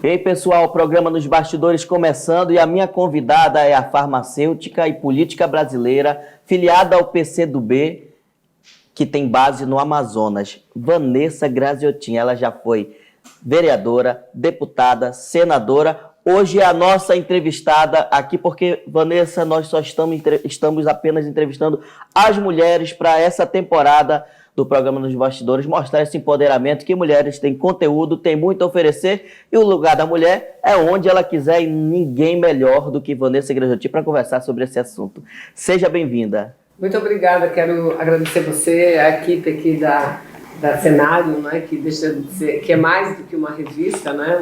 E aí, pessoal, o programa Nos Bastidores começando e a minha convidada é a farmacêutica e política brasileira, filiada ao PCdoB, que tem base no Amazonas, Vanessa Graziotin. Ela já foi vereadora, deputada, senadora. Hoje é a nossa entrevistada aqui, porque, Vanessa, nós só estamos apenas entrevistando as mulheres para essa temporada do programa Nos Bastidores, mostrar esse empoderamento, que mulheres têm conteúdo, têm muito a oferecer, e o lugar da mulher é onde ela quiser, e ninguém melhor do que Vanessa Graziotin para conversar sobre esse assunto. Seja bem-vinda. Muito obrigada, quero agradecer você, a equipe aqui da Cenário, né, que deixa de ser, que é mais do que uma revista, né,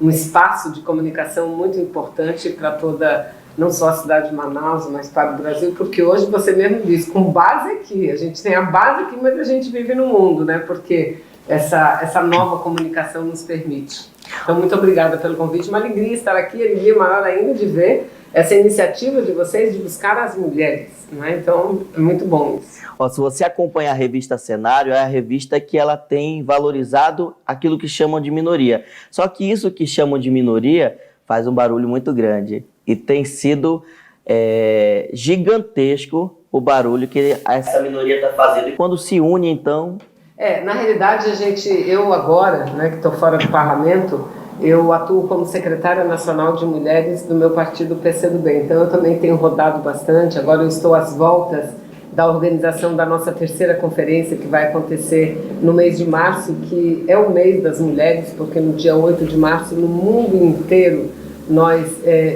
um espaço de comunicação muito importante para toda, não só a cidade de Manaus, mas para o Brasil, porque hoje você mesmo diz, com base aqui, a gente tem a base aqui, mas a gente vive no mundo, né, porque essa nova comunicação nos permite. Então, muito obrigada pelo convite, uma alegria estar aqui, alegria maior ainda de ver essa iniciativa de vocês de buscar as mulheres, né? Então é muito bom isso. Se você acompanha a revista Cenário, é a revista que ela tem valorizado aquilo que chamam de minoria. Só que isso que chamam de minoria faz um barulho muito grande. E tem sido gigantesco o barulho que essa minoria está fazendo. E quando se une, então... Na realidade, eu agora, né, que estou fora do parlamento, eu atuo como secretária nacional de mulheres do meu partido PCdoB. Então eu também tenho rodado bastante. Agora eu estou às voltas da organização da nossa terceira conferência, que vai acontecer no mês de março, que é o mês das mulheres, porque no dia 8 de março, no mundo inteiro, nós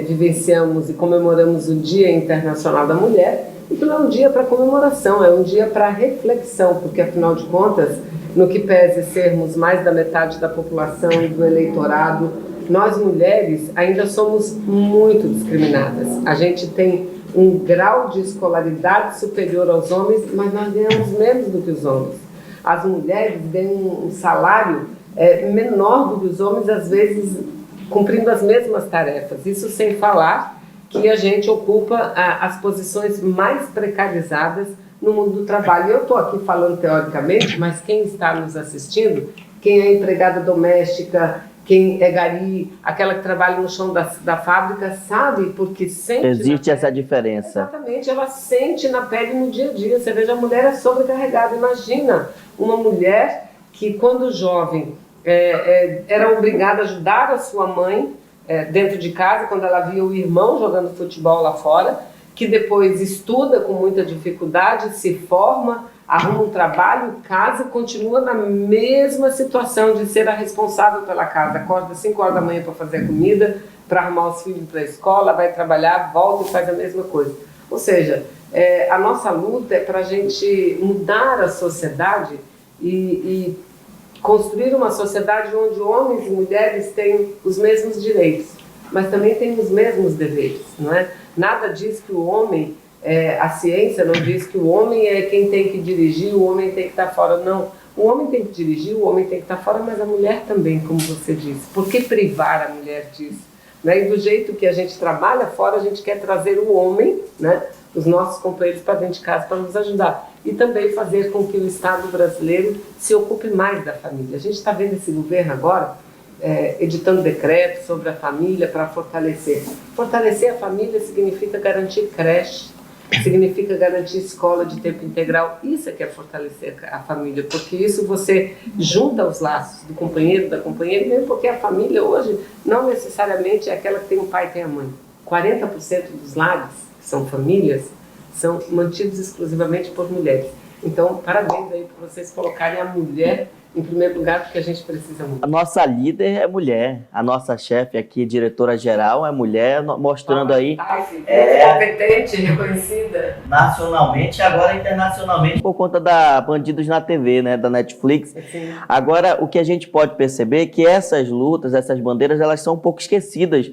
vivenciamos e comemoramos o Dia Internacional da Mulher. E não é um dia para comemoração, é um dia para reflexão, porque afinal de contas, no que pese sermos mais da metade da população e do eleitorado, nós mulheres ainda somos muito discriminadas. A gente tem um grau de escolaridade superior aos homens, mas nós ganhamos menos do que os homens. As mulheres ganham um salário menor do que os homens, às vezes cumprindo as mesmas tarefas. Isso sem falar que a gente ocupa as posições mais precarizadas no mundo do trabalho. Eu estou aqui falando teoricamente, mas quem está nos assistindo, quem é empregada doméstica, quem é gari, aquela que trabalha no chão da fábrica, sabe, porque sente... Existe essa diferença. Exatamente, ela sente na pele no dia a dia. Você veja, a mulher é sobrecarregada. Imagina uma mulher que, quando jovem, era obrigada a ajudar a sua mãe dentro de casa, quando ela via o irmão jogando futebol lá fora, que depois estuda com muita dificuldade, se forma, arruma um trabalho, casa, continua na mesma situação de ser a responsável pela casa. Acorda às 5 horas da manhã para fazer a comida, para arrumar os filhos para a escola, vai trabalhar, volta e faz a mesma coisa. Ou seja, a nossa luta é para a gente mudar a sociedade e construir uma sociedade onde homens e mulheres têm os mesmos direitos, mas também têm os mesmos deveres, não é? Nada diz que o homem, a ciência não diz que o homem é quem tem que dirigir, o homem tem que estar fora, não. O homem tem que dirigir, o homem tem que estar fora, mas a mulher também, como você disse. Por que privar a mulher disso? Né? E do jeito que a gente trabalha fora, a gente quer trazer o homem, né, os nossos companheiros para dentro de casa para nos ajudar. E também fazer com que o Estado brasileiro se ocupe mais da família. A gente está vendo esse governo agora editando decretos sobre a família para fortalecer. Fortalecer a família significa garantir creche, significa garantir escola de tempo integral. Isso é que é fortalecer a família, porque isso você junta os laços do companheiro, da companheira, mesmo porque a família hoje não necessariamente é aquela que tem o pai e tem a mãe. 40% dos lares, que são famílias, são mantidos exclusivamente por mulheres. Então, parabéns aí por vocês colocarem a mulher em primeiro lugar, porque a gente precisa muito. A nossa líder é mulher, a nossa chefe aqui, diretora-geral, é mulher, mostrando aí... Competente, reconhecida. Nacionalmente e agora internacionalmente, por conta da Bandidos na TV, né, da Netflix. Sim. Agora, o que a gente pode perceber é que essas lutas, essas bandeiras, elas são um pouco esquecidas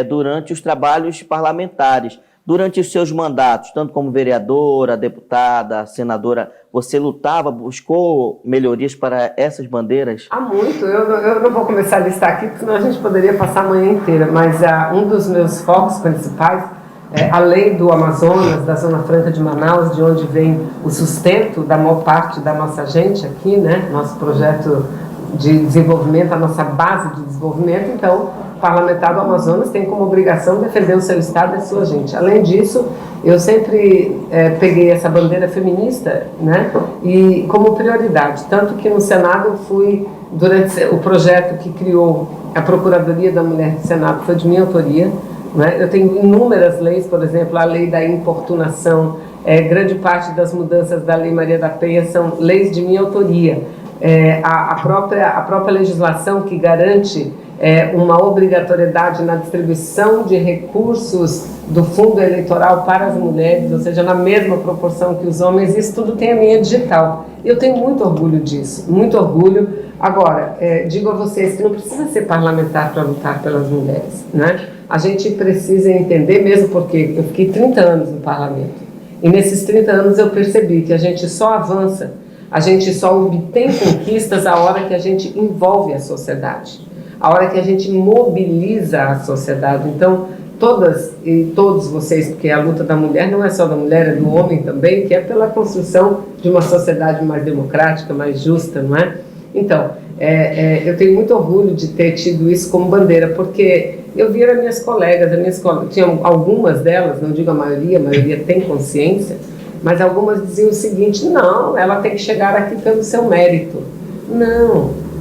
durante os trabalhos parlamentares. Durante os seus mandatos, tanto como vereadora, deputada, senadora, você lutava, buscou melhorias para essas bandeiras? Há muito. Eu não vou começar a listar aqui, porque senão a gente poderia passar a manhã inteira, mas um dos meus focos principais, além do Amazonas, da Zona Franca de Manaus, de onde vem o sustento da maior parte da nossa gente aqui, né? Nosso projeto de desenvolvimento, a nossa base de desenvolvimento. Então, o parlamentar do Amazonas tem como obrigação defender o seu estado e a sua gente. Além disso, eu sempre peguei essa bandeira feminista, né, e como prioridade, tanto que no Senado eu fui, durante o projeto que criou a Procuradoria da Mulher do Senado, foi de minha autoria, né? Eu tenho inúmeras leis, por exemplo, a lei da importunação, grande parte das mudanças da Lei Maria da Penha são leis de minha autoria. A própria legislação que garante uma obrigatoriedade na distribuição de recursos do fundo eleitoral para as mulheres, ou seja, na mesma proporção que os homens, isso tudo tem a minha digital. Eu tenho muito orgulho disso, muito orgulho. Agora, digo a vocês que não precisa ser parlamentar para lutar pelas mulheres, né? A gente precisa entender, mesmo porque eu fiquei 30 anos no parlamento, e nesses 30 anos eu percebi que a gente só avança, a gente só obtém conquistas a hora que a gente envolve a sociedade, a hora que a gente mobiliza a sociedade. Então, todas e todos vocês, porque a luta da mulher não é só da mulher, é do homem também, que é pela construção de uma sociedade mais democrática, mais justa, não é? Então, eu tenho muito orgulho de ter tido isso como bandeira, porque eu via as minhas colegas, tinha algumas delas, não digo a maioria tem consciência, mas algumas diziam o seguinte: não, ela tem que chegar aqui pelo seu mérito.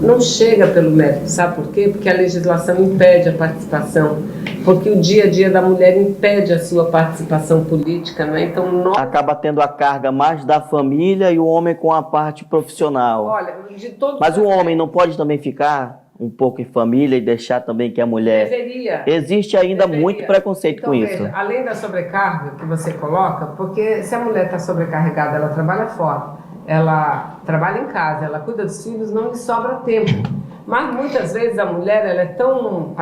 Não chega pelo mérito, sabe por quê? Porque a legislação impede a participação, porque o dia a dia da mulher impede a sua participação política, não é? Então, acaba tendo a carga mais da família e o homem com a parte profissional. Olha, de todos. Mas o homem não pode também ficar um pouco em família e deixar também que a mulher... Deveria. Existe ainda muito preconceito então, com veja, isso. Além da sobrecarga que você coloca, porque se a mulher está sobrecarregada, ela trabalha fora, ela trabalha em casa, ela cuida dos filhos, não lhe sobra tempo. Mas muitas vezes a mulher, ela é tão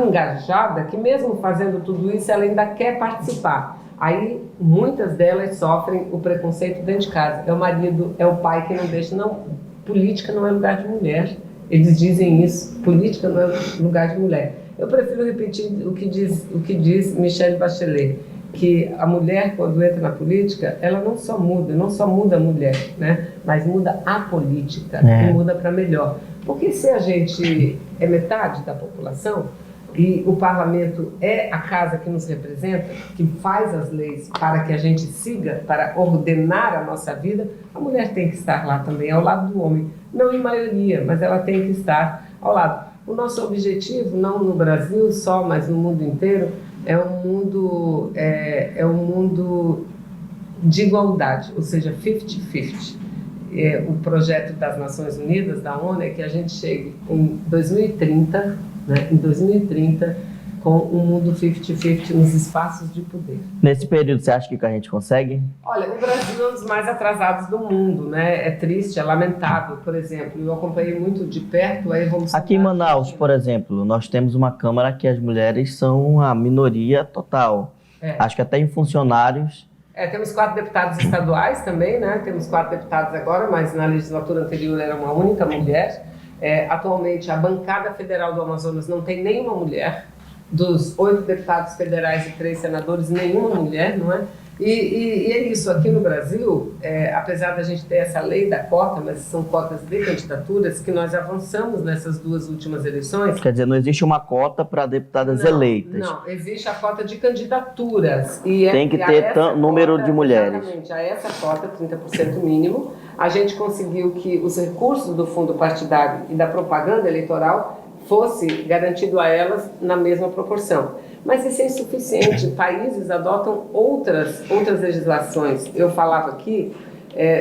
engajada que mesmo fazendo tudo isso, ela ainda quer participar. Aí muitas delas sofrem o preconceito dentro de casa. É o marido, é o pai que não deixa. Não, política não é lugar de mulher. Eles dizem isso, política não é lugar de mulher. Eu prefiro repetir o que diz Michelle Bachelet, que a mulher, quando entra na política, ela não só muda a mulher, né? Mas muda a política, e muda para melhor. Porque se a gente é metade da população, e o parlamento é a casa que nos representa, que faz as leis para que a gente siga, para ordenar a nossa vida, a mulher tem que estar lá também, ao lado do homem. Não em maioria, mas ela tem que estar ao lado. O nosso objetivo, não no Brasil só, mas no mundo inteiro, é um mundo de igualdade, ou seja, 50-50. O projeto das Nações Unidas, da ONU, é que a gente chegue em 2030, né, com um mundo 50-50 nos espaços de poder. Nesse período, você acha que a gente consegue? Olha, o Brasil é um dos mais atrasados do mundo, né? É triste, é lamentável. Por exemplo, eu acompanhei muito de perto a evolução... Aqui em Manaus, por exemplo, nós temos uma Câmara que as mulheres são a minoria total. Acho que até em funcionários... temos 4 deputados estaduais também, né? Temos 4 deputados agora, mas na legislatura anterior era uma única mulher. Atualmente, a bancada federal do Amazonas não tem nenhuma mulher. Dos 8 deputados federais e 3 senadores, nenhuma mulher, não é? E é isso, aqui no Brasil, apesar da gente ter essa lei da cota, mas são cotas de candidaturas, que nós avançamos nessas 2 últimas eleições. Quer dizer, não existe uma cota para deputadas eleitas. Não, existe a cota de candidaturas. E tem que ter número de mulheres. Exatamente, a essa cota, 30% mínimo, a gente conseguiu que os recursos do fundo partidário e da propaganda eleitoral fosse garantido a elas na mesma proporção. Mas isso é insuficiente. Países adotam outras legislações. Eu falava aqui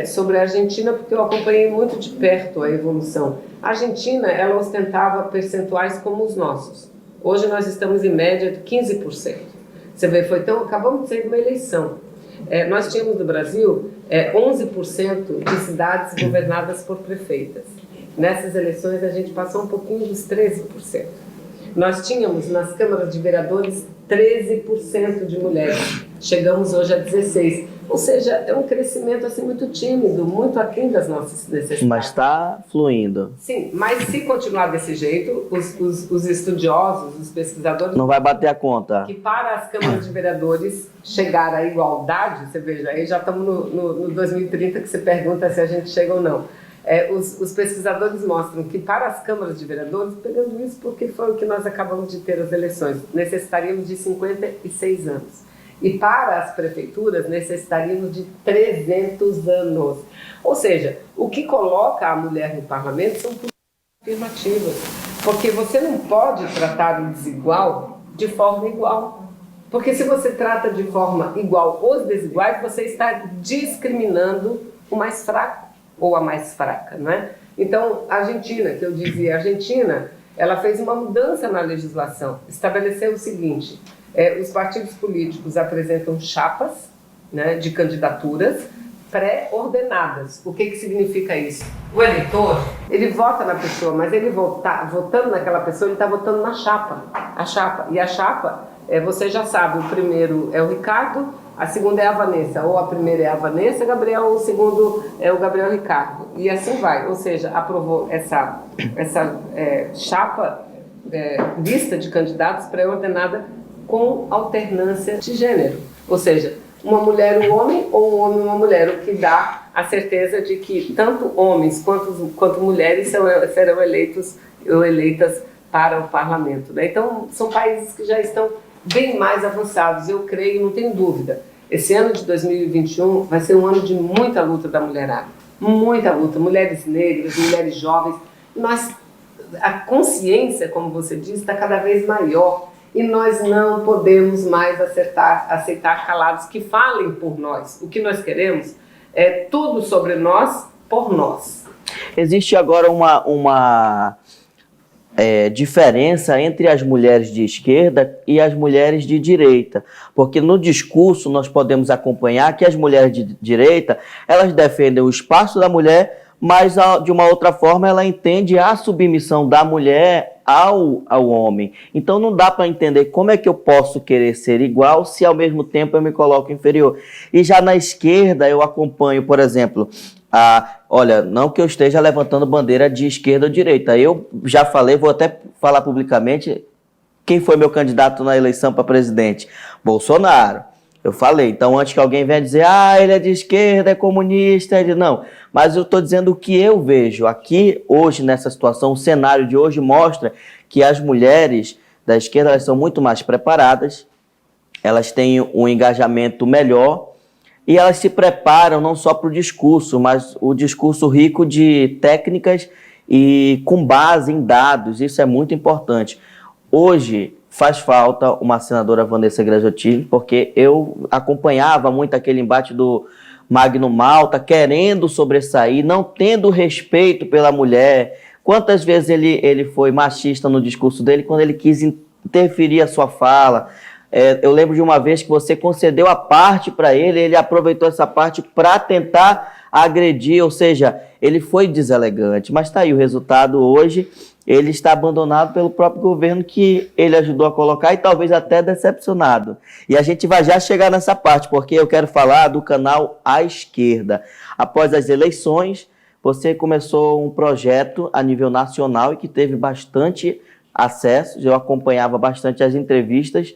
sobre a Argentina porque eu acompanhei muito de perto a evolução. A Argentina, ela ostentava percentuais como os nossos. Hoje nós estamos em média de 15%. Você vê, acabamos de sair de uma eleição. Nós tínhamos no Brasil 11% de cidades governadas por prefeitas. Nessas eleições, a gente passou um pouquinho dos 13%. Nós tínhamos, nas câmaras de vereadores, 13% de mulheres. Chegamos hoje a 16%. Ou seja, é um crescimento assim, muito tímido, muito aquém das nossas necessidades. Mas está fluindo. Sim, mas se continuar desse jeito, os estudiosos, os pesquisadores... Não vai bater a conta. Que para as câmaras de vereadores chegar à igualdade, você veja, aí já estamos no 2030 que você pergunta se a gente chega ou não. Os pesquisadores mostram que para as câmaras de vereadores, pegando isso porque foi o que nós acabamos de ter as eleições, necessitaríamos de 56 anos. E para as prefeituras, necessitaríamos de 300 anos. Ou seja, o que coloca a mulher no parlamento são políticas afirmativas. Porque você não pode tratar o desigual de forma igual. Porque se você trata de forma igual os desiguais, você está discriminando o mais fraco ou a mais fraca, não é? Então, a Argentina, que eu dizia, a Argentina, ela fez uma mudança na legislação, estabeleceu o seguinte, os partidos políticos apresentam chapas, né, de candidaturas pré-ordenadas. O que significa isso? O eleitor, ele vota na pessoa, mas ele votando naquela pessoa, ele está votando na chapa, a chapa. E a chapa, você já sabe, o primeiro é o Ricardo, a segunda é a Vanessa, ou a primeira é a Vanessa Gabriel, ou o segundo é o Gabriel Ricardo. E assim vai, ou seja, aprovou essa chapa, lista de candidatos pré-ordenada com alternância de gênero. Ou seja, uma mulher, um homem, ou um homem, uma mulher, o que dá a certeza de que tanto homens quanto mulheres serão eleitos ou eleitas para o parlamento, né? Então, são países que já estão bem mais avançados, eu creio, não tenho dúvida. Esse ano de 2021 vai ser um ano de muita luta da mulherada, muita luta, mulheres negras, mulheres jovens. A consciência, como você disse, está cada vez maior e nós não podemos mais aceitar calados que falem por nós. O que nós queremos é tudo sobre nós, por nós. Existe agora uma diferença entre as mulheres de esquerda e as mulheres de direita, porque no discurso nós podemos acompanhar que as mulheres de direita, elas defendem o espaço da mulher, mas de uma outra forma ela entende a submissão da mulher ao homem. Então não dá para entender como é que eu posso querer ser igual se ao mesmo tempo eu me coloco inferior. E já na esquerda eu acompanho, por exemplo, olha, não que eu esteja levantando bandeira de esquerda ou direita, eu já falei, vou até falar publicamente, quem foi meu candidato na eleição para presidente? Bolsonaro. Eu falei, então antes que alguém venha dizer, ele é de esquerda, é comunista, não. Mas eu estou dizendo o que eu vejo aqui hoje nessa situação, o cenário de hoje mostra que as mulheres da esquerda elas são muito mais preparadas, elas têm um engajamento melhor e elas se preparam não só para o discurso, mas o discurso rico de técnicas e com base em dados, isso é muito importante. Hoje faz falta uma senadora Vanessa Graziotin, porque eu acompanhava muito aquele embate do Magno Malta, querendo sobressair, não tendo respeito pela mulher. Quantas vezes ele foi machista no discurso dele quando ele quis interferir a sua fala? Eu lembro de uma vez que você concedeu a parte para ele, ele aproveitou essa parte para tentar agredir, ou seja, ele foi deselegante. Mas está aí o resultado hoje, ele está abandonado pelo próprio governo que ele ajudou a colocar e talvez até decepcionado. E a gente vai já chegar nessa parte, porque eu quero falar do canal À Esquerda. Após as eleições, você começou um projeto a nível nacional e que teve bastante acesso, eu acompanhava bastante as entrevistas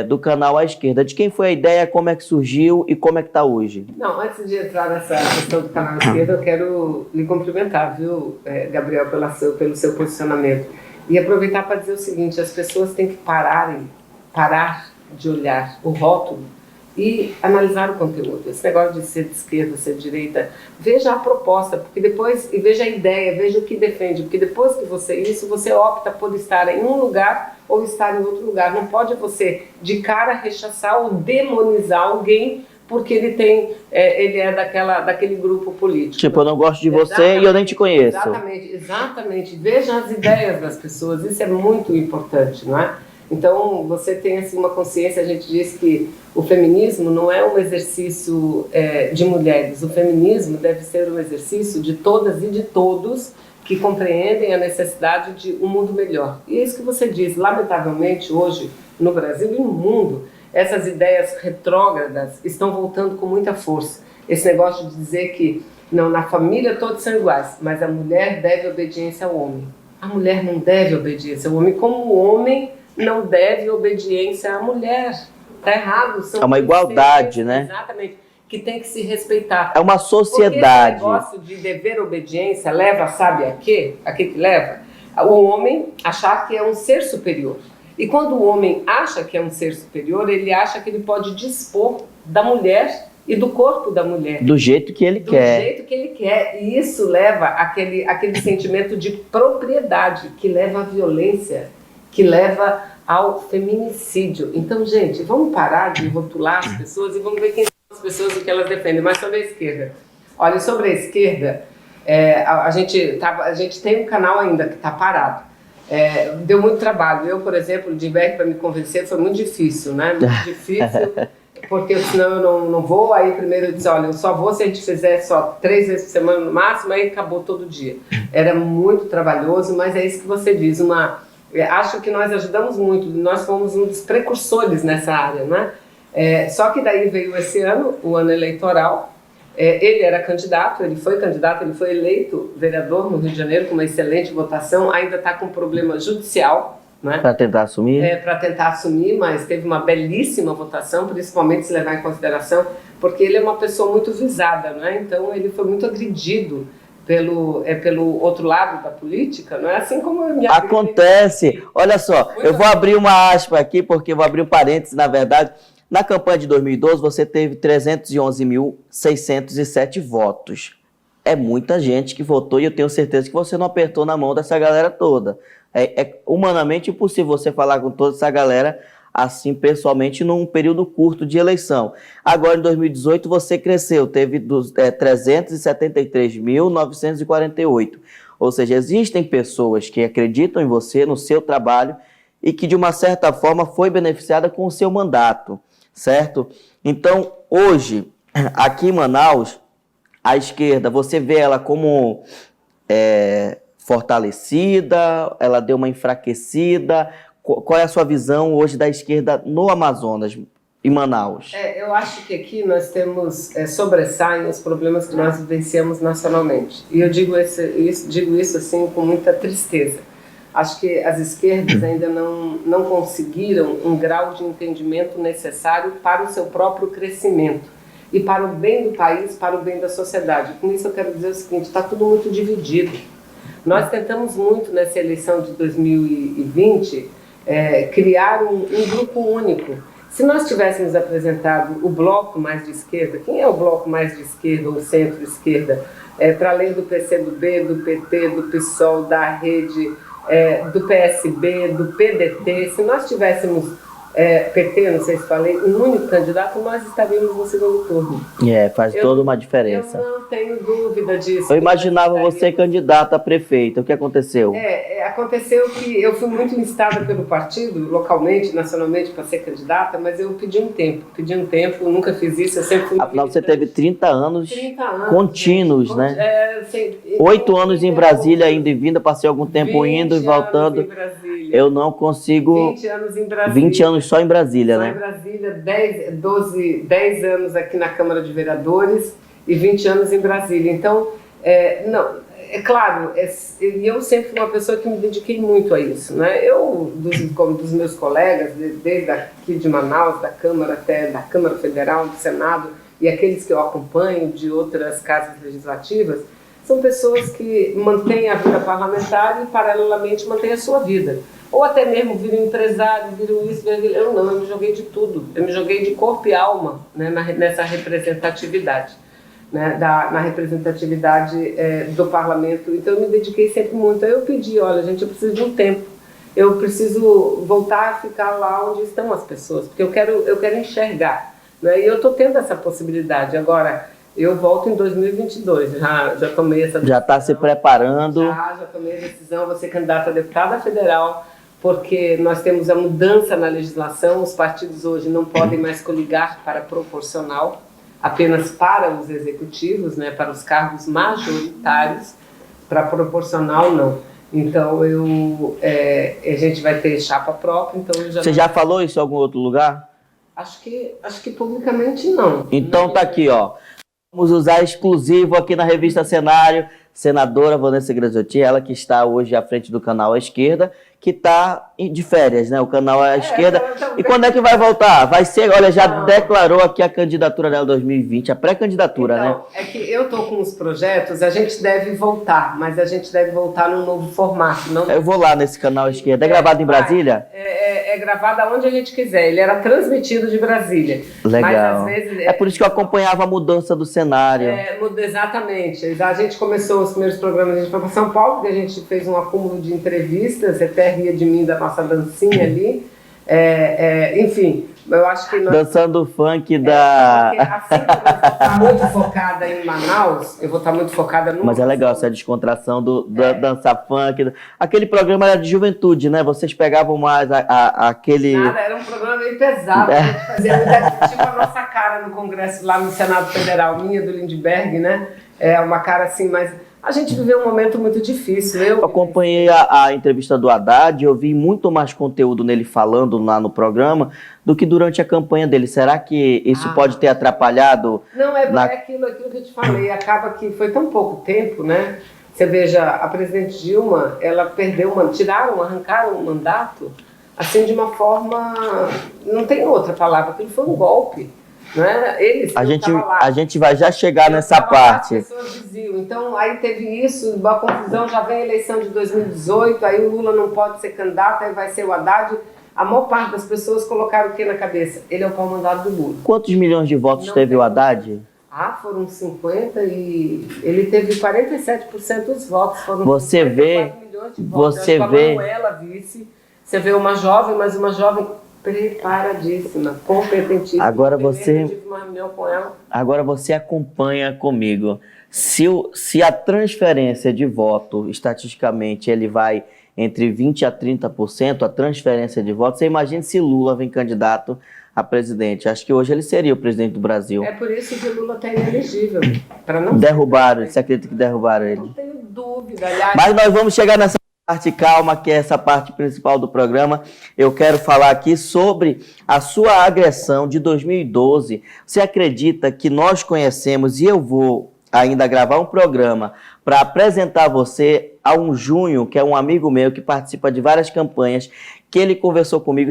do canal À Esquerda. De quem foi a ideia, como é que surgiu e como é que está hoje? Não, antes de entrar nessa questão do canal À Esquerda, eu quero lhe cumprimentar, viu, Gabriel, pelo seu posicionamento. E aproveitar para dizer o seguinte, as pessoas têm que parar de olhar o rótulo e analisar o conteúdo. Esse negócio de ser de esquerda, ser de direita, veja a proposta, porque depois, e veja a ideia, veja o que defende, porque depois que você opta por estar em um lugar ou estar em outro lugar. Não pode você, de cara, rechaçar ou demonizar alguém porque ele é daquele grupo político. Tipo, eu não gosto de você e eu nem te conheço. Exatamente. Veja as ideias das pessoas, isso é muito importante, não é? Então, você tem assim, uma consciência, a gente diz que o feminismo não é um exercício de mulheres, o feminismo deve ser um exercício de todas e de todos que compreendem a necessidade de um mundo melhor. E é isso que você diz, lamentavelmente hoje, no Brasil e no mundo, essas ideias retrógradas estão voltando com muita força. Esse negócio de dizer que não, na família todos são iguais, mas a mulher deve obediência ao homem. A mulher não deve obediência ao homem, como o homem não deve obediência à mulher. Está errado. É uma igualdade, né? Exatamente. que tem que se respeitar. É uma sociedade. Porque esse negócio de dever obediência leva, sabe a quê? A que leva? O homem achar que é um ser superior. E quando o homem acha que é um ser superior, ele acha que ele pode dispor da mulher e do corpo da mulher. Do jeito que ele quer. Do jeito que ele quer. E isso leva aquele sentimento de propriedade, que leva à violência, que leva ao feminicídio. Então, gente, vamos parar de rotular as pessoas e vamos ver quem são as pessoas e o que elas defendem. Mas sobre a esquerda. Olha, sobre a esquerda, a gente tem um canal ainda que está parado. Deu muito trabalho. Eu, por exemplo, de Beck para me convencer foi muito difícil, né? Muito difícil, porque senão eu não vou. Aí primeiro eu disse, olha, eu só vou se a gente fizer só 3 vezes por semana no máximo, aí acabou todo dia. Era muito trabalhoso, mas é isso que você diz, acho que nós ajudamos muito, nós fomos um dos precursores nessa área, né? Só que daí veio esse ano, o ano eleitoral. Ele era candidato, ele foi eleito vereador no Rio de Janeiro com uma excelente votação, ainda está com problema judicial, né? Para tentar assumir? Para tentar assumir, mas teve uma belíssima votação, principalmente se levar em consideração, porque ele é uma pessoa muito visada, né? Então ele foi muito agredido pelo outro lado da política, não é assim como eu me acontece. Olha só, eu vou abrir uma aspa aqui, porque eu vou abrir um parênteses, na verdade. Na campanha de 2012, você teve 311.607 votos. É muita gente que votou e eu tenho certeza que você não apertou na mão dessa galera toda. É humanamente impossível você falar com toda essa galera assim, pessoalmente, num período curto de eleição. Agora, em 2018, você cresceu, teve 373.948. Ou seja, existem pessoas que acreditam em você, no seu trabalho, e que, de uma certa forma, foi beneficiada com o seu mandato. Certo? Então, hoje, aqui em Manaus, a esquerda, você vê ela como fortalecida, ela deu uma enfraquecida? Qual é a sua visão hoje da esquerda no Amazonas, em Manaus? Eu acho que aqui nós temos sobressaem os problemas que nós vivenciamos nacionalmente. E eu digo isso assim com muita tristeza. Acho que as esquerdas ainda não conseguiram um grau de entendimento necessário para o seu próprio crescimento e para o bem do país, para o bem da sociedade. Com isso eu quero dizer o seguinte, está tudo muito dividido. Nós tentamos muito nessa eleição de 2020 criar um grupo único. Se nós tivéssemos apresentado o bloco mais de esquerda, quem é o bloco mais de esquerda ou centro-esquerda? Para além do PCdoB, do PT, do PSOL, da Rede... do PSB, do PDT, se nós tivéssemos PT, não sei se falei, um único candidato, nós estaríamos no segundo turno. Faz toda uma diferença. Eu não tenho dúvida disso. Eu imaginava você candidata a prefeita. O que aconteceu? Aconteceu que eu fui muito instada pelo partido, localmente, nacionalmente, para ser candidata, mas eu pedi um tempo, nunca fiz isso, eu sempre fui... Afinal, você teve 30 anos contínuos, gente, né? 8 anos em Brasília, indo e vindo, passei algum tempo indo e voltando. Eu não consigo... 20 anos em Brasília. 20 anos só em Brasília, né? Só em Brasília, 10 anos aqui na Câmara de Vereadores e 20 anos em Brasília. Então, claro, eu sempre fui uma pessoa que me dediquei muito a isso, né? Como dos meus colegas, desde aqui de Manaus, da Câmara até da Câmara Federal, do Senado, e aqueles que eu acompanho de outras casas legislativas, são pessoas que mantêm a vida parlamentar e, paralelamente, mantêm a sua vida. Ou até mesmo viram empresário, viram isso, viram aquilo. Eu me joguei de tudo. Eu me joguei de corpo e alma, né, nessa representatividade, né, na representatividade do parlamento. Então eu me dediquei sempre muito. Aí eu pedi, olha, gente, eu preciso de um tempo. Eu preciso voltar a ficar lá onde estão as pessoas, porque eu quero enxergar. Né, e eu estou tendo essa possibilidade. Agora, eu volto em 2022, já tomei essa decisão. Já está se preparando? Já tomei a decisão, vou ser candidata a deputada federal, porque nós temos a mudança na legislação, os partidos hoje não podem mais coligar para proporcional, apenas para os executivos, né, para os cargos majoritários, para proporcional não. Então a gente vai ter chapa própria. Então Você já falou isso em algum outro lugar? Acho que publicamente não. Então tá aqui, ó. Vamos usar exclusivo aqui na Revista Cenário. senadora Vanessa Graziotti, ela que está hoje à frente do canal à esquerda, que está de férias, né? O canal à esquerda. E quando é que vai voltar? Vai ser, olha, já declarou aqui a candidatura dela 2020, a pré-candidatura, né? É que eu estou com os projetos, a gente deve voltar, mas a gente deve voltar num novo formato. Não... Eu vou lá nesse canal à esquerda. É gravado em Brasília? É gravado aonde a gente quiser. Ele era transmitido de Brasília. Legal. Mas, às vezes, é por isso que eu acompanhava a mudança do cenário. Exatamente. A gente começou os primeiros programas, a gente foi para São Paulo, porque a gente fez um acúmulo de entrevistas, você até ria de mim da nossa dancinha ali. Enfim, eu acho que... Dançando o funk da... Porque assim que eu vou estar muito focada em Manaus, eu vou estar muito focada no... Mas é legal essa descontração da dança funk. Aquele programa era de juventude, né? Vocês pegavam mais aquele... Nada, era um programa meio pesado. A gente fazia tipo a nossa cara no Congresso, lá no Senado Federal, minha do Lindbergh, né? Uma cara assim, mas... A gente viveu um momento muito difícil. Eu acompanhei a entrevista do Haddad, eu vi muito mais conteúdo nele falando lá no programa do que durante a campanha dele. Será que isso pode ter atrapalhado? Não, aquilo que eu te falei. Acaba que foi tão pouco tempo, né? Você veja, a presidente Dilma, ela perdeu, arrancaram o mandato, assim, de uma forma... Não tem outra palavra, aquilo foi um golpe. Não era eles, a gente vai já chegar nessa parte. As pessoas diziam. Então, aí teve isso, a confusão, já vem a eleição de 2018, aí o Lula não pode ser candidato, aí vai ser o Haddad. A maior parte das pessoas colocaram o que na cabeça? Ele é o pau-mandado do Lula. Quantos milhões de votos teve o Haddad? Foram 50 e ele teve 47% dos votos. Foram você vê, milhões de votos. Você vê. A Manuela vice, você vê uma jovem, mas uma jovem preparadíssima, competentíssima. Agora Eu tive uma reunião com ela. Agora você acompanha comigo. Se a transferência de voto, estatisticamente, ele vai entre 20% a 30%, a transferência de voto, você imagina se Lula vem candidato a presidente. Acho que hoje ele seria o presidente do Brasil. É por isso que Lula está inelegível. Derrubaram, você acredita que derrubaram ele? Não tenho dúvida, aliás. Mas nós vamos chegar nessa parte calma, que é essa parte principal do programa. Eu quero falar aqui sobre a sua agressão de 2012. Você acredita que nós conhecemos, e eu vou ainda gravar um programa para apresentar você a um Junho, que é um amigo meu que participa de várias campanhas, que ele conversou comigo,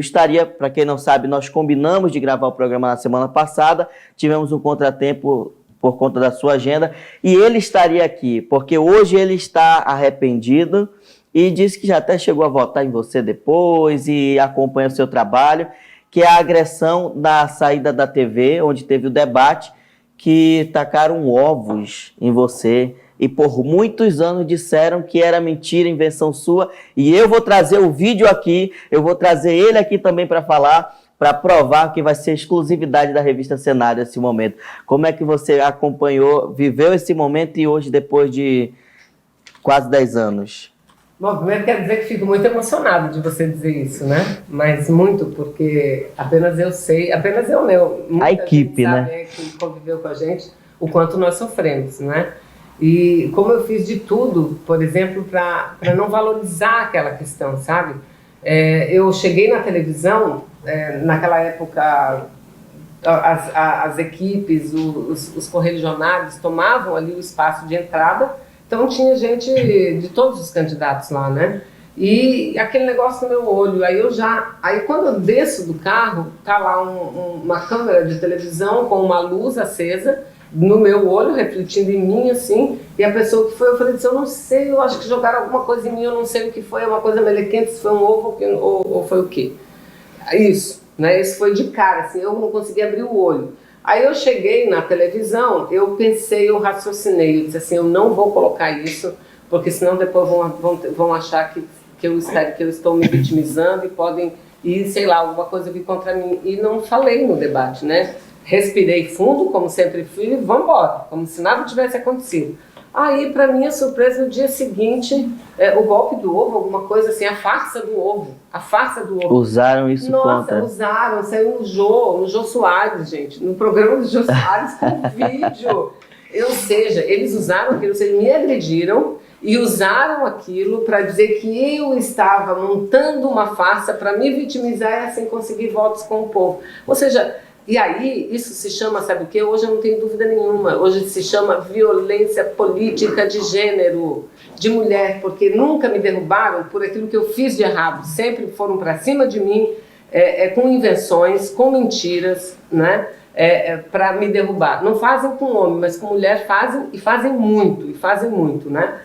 para quem não sabe, nós combinamos de gravar o programa na semana passada, tivemos um contratempo por conta da sua agenda, e ele estaria aqui, porque hoje ele está arrependido, e disse que já até chegou a votar em você depois e acompanha o seu trabalho, que é a agressão na saída da TV, onde teve o debate, que tacaram ovos em você e por muitos anos disseram que era mentira, invenção sua. E eu vou trazer o vídeo aqui, eu vou trazer ele aqui também para falar, para provar que vai ser exclusividade da revista Cenário esse momento. Como é que você acompanhou, viveu esse momento e hoje, depois de quase 10 anos? Bom, primeiro quero dizer que fico muito emocionado de você dizer isso, né? Mas muito, porque apenas eu sei, apenas eu, né? A equipe, gente sabe, né? Que conviveu com a gente, o quanto nós sofremos, né? E como eu fiz de tudo, por exemplo, para não valorizar aquela questão, sabe? Eu cheguei na televisão, naquela época, as equipes, os correligionários tomavam ali o espaço de entrada. Então tinha gente de todos os candidatos lá, né? E aquele negócio no meu olho, aí quando eu desço do carro, tá lá uma câmera de televisão com uma luz acesa no meu olho, refletindo em mim, assim, e a pessoa que foi, eu falei assim, eu não sei, eu acho que jogaram alguma coisa em mim, eu não sei o que foi, uma coisa melequenta, se foi um ovo ou foi o quê? Isso, né? Isso foi de cara, assim, eu não consegui abrir o olho. Aí eu cheguei na televisão, eu pensei, eu raciocinei, eu disse assim, eu não vou colocar isso, porque senão depois vão achar que eu estou me vitimizando e podem ir, sei lá, alguma coisa vir contra mim. E não falei no debate, né? Respirei fundo, como sempre fui, e vamos embora, como se nada tivesse acontecido. Aí, para minha surpresa, no dia seguinte, o golpe do ovo, alguma coisa assim, a farsa do ovo. Usaram isso contra. Nossa, usaram, saiu no Jô Soares, gente, no programa do Jô Soares com vídeo. Ou seja, eles usaram aquilo, eles me agrediram e usaram aquilo para dizer que eu estava montando uma farsa para me vitimizar e assim conseguir votos com o povo. Ou seja, E aí, isso se chama, sabe o quê? Hoje eu não tenho dúvida nenhuma, hoje se chama violência política de gênero, de mulher, porque nunca me derrubaram por aquilo que eu fiz de errado, sempre foram para cima de mim, com invenções, com mentiras, né? Para me derrubar. Não fazem com homem, mas com mulher fazem, e fazem muito, né?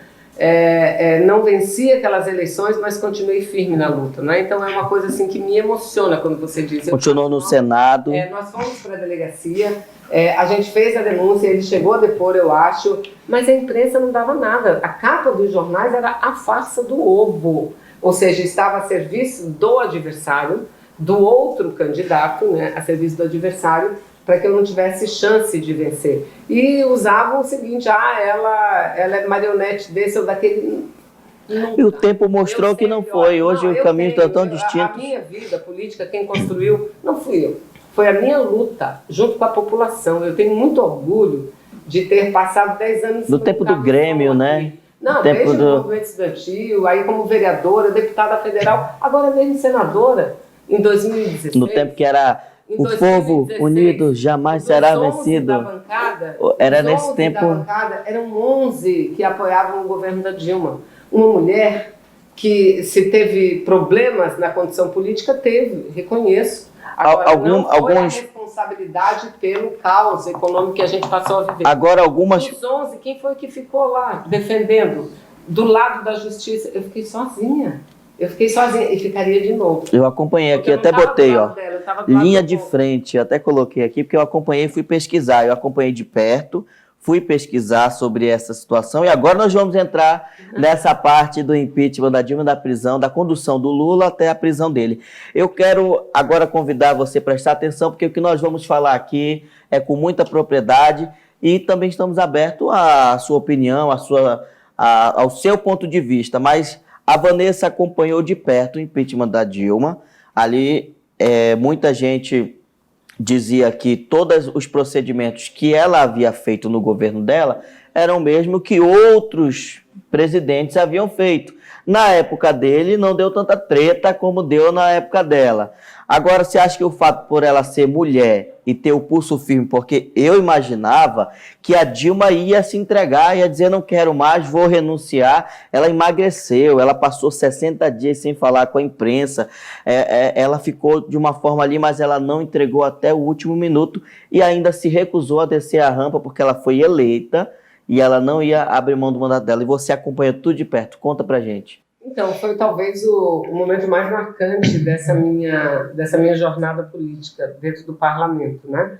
Não venci aquelas eleições, mas continuei firme na luta, né? Então é uma coisa assim que me emociona quando você diz. Continuou no Senado. Nós fomos para a delegacia, a gente fez a denúncia, ele chegou a depor, eu acho, mas a imprensa não dava nada. A capa dos jornais era a farsa do ovo, ou seja, estava a serviço do adversário, do outro candidato, né, a serviço do adversário, para que eu não tivesse chance de vencer. E usavam o seguinte, ela é marionete desse ou daquele. Nunca. E o tempo mostrou que não foi. Hoje o caminho está tão distinto. A minha vida política, quem construiu, não fui eu. Foi a minha luta, junto com a população. Eu tenho muito orgulho de ter passado 10 anos... No tempo do Grêmio, né? Não, desde o movimento estudantil, aí como vereadora, deputada federal, agora mesmo senadora, em 2016. No tempo que era... O povo unido jamais será vencido. Era nesse tempo. Da bancada, eram 11 que apoiavam o governo da Dilma. Uma mulher que, se teve problemas na condição política, teve, reconheço. Agora, não foi a responsabilidade pelo caos econômico que a gente passou a viver. Agora, algumas. Dos 11, quem foi que ficou lá defendendo? Do lado da justiça, eu fiquei sozinha. E ficaria de novo. Eu acompanhei aqui, até botei, ó, linha de frente, até coloquei aqui, porque eu acompanhei e fui pesquisar. Eu acompanhei de perto, fui pesquisar sobre essa situação e agora nós vamos entrar nessa parte do impeachment da Dilma, da prisão, da condução do Lula até a prisão dele. Eu quero agora convidar você a prestar atenção, porque o que nós vamos falar aqui é com muita propriedade e também estamos abertos à sua opinião, ao seu ponto de vista, mas... A Vanessa acompanhou de perto o impeachment da Dilma. Ali, muita gente dizia que todos os procedimentos que ela havia feito no governo dela eram o mesmo que outros presidentes haviam feito. Na época dele, não deu tanta treta como deu na época dela. Agora, você acha que o fato por ela ser mulher e ter o pulso firme, porque eu imaginava que a Dilma ia se entregar, ia dizer não quero mais, vou renunciar. Ela emagreceu, ela passou 60 dias sem falar com a imprensa, ela ficou de uma forma ali, mas ela não entregou até o último minuto e ainda se recusou a descer a rampa porque ela foi eleita e ela não ia abrir mão do mandato dela. E você acompanha tudo de perto, conta pra gente. Então, foi talvez o momento mais marcante dessa minha jornada política dentro do parlamento, né?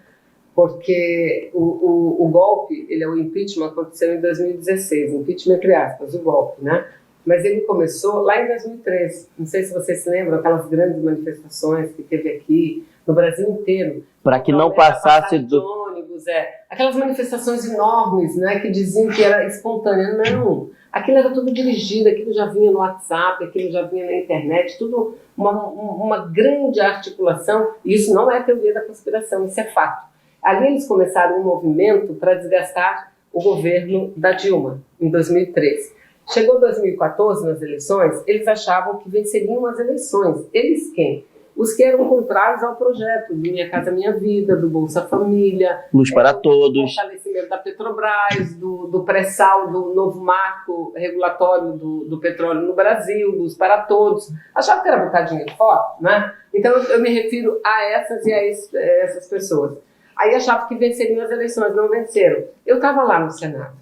Porque o golpe, o impeachment aconteceu em 2016, impeachment entre aspas, o golpe, né? Mas ele começou lá em 2013. Não sei se vocês se lembram, aquelas grandes manifestações que teve aqui no Brasil inteiro. Para que não passasse do ônibus, aquelas manifestações enormes, né, que diziam que era espontânea. Não, aquilo era tudo dirigido, aquilo já vinha no WhatsApp, aquilo já vinha na internet, tudo uma grande articulação. E isso não é teoria da conspiração, isso é fato. Ali eles começaram um movimento para desgastar o governo da Dilma, em 2013. Chegou 2014, nas eleições, eles achavam que venceriam as eleições. Eles quem? Os que eram contrários ao projeto de Minha Casa Minha Vida, do Bolsa Família, Luz para Todos, do fortalecimento da Petrobras, do pré-sal, do novo marco regulatório do petróleo no Brasil, Luz para Todos. Achavam que era botar dinheiro fora, né? Então eu me refiro a essas e a essas pessoas. Aí achavam que venceriam as eleições, não venceram. Eu estava lá no Senado,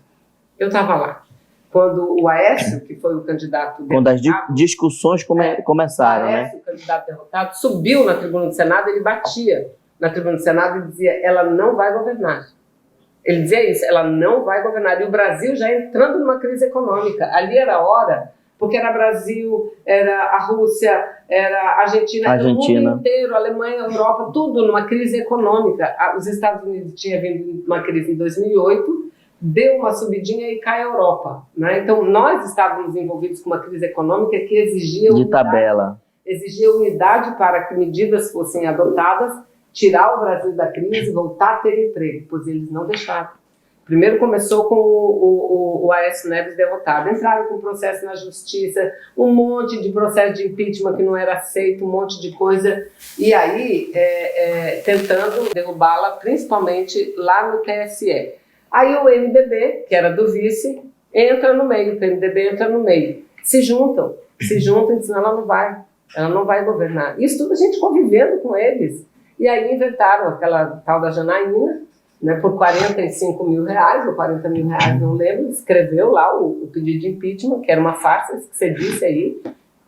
eu estava lá. Quando o Aécio, que foi o candidato derrotado... Quando as discussões começaram, né? O Aécio, o candidato derrotado, subiu na tribuna do Senado, ele batia na tribuna do Senado e dizia, ela não vai governar. Ele dizia isso, ela não vai governar. E o Brasil já entrando numa crise econômica. Ali era a hora, porque era Brasil, era a Rússia, era a Argentina, o mundo inteiro, a Alemanha, a Europa, tudo numa crise econômica. Os Estados Unidos tinham vindo uma crise em 2008, deu uma subidinha e cai a Europa, né? Então, nós estávamos envolvidos com uma crise econômica que exigia unidade para que medidas fossem adotadas, tirar o Brasil da crise, voltar a ter emprego, pois eles não deixaram. Primeiro começou com o Aécio Neves derrotado. Entraram com processo na justiça, um monte de processo de impeachment que não era aceito, um monte de coisa. E aí, tentando derrubá-la, principalmente lá no TSE. Aí o MDB, que era do vice, entra no meio, o PMDB entra no meio. Se juntam e dizem, ela não vai governar. Isso tudo a gente convivendo com eles. E aí inventaram aquela tal da Janaína, né, por R$45 mil, ou R$40 mil, não lembro, escreveu lá o pedido de impeachment, que era uma farsa, que você disse aí,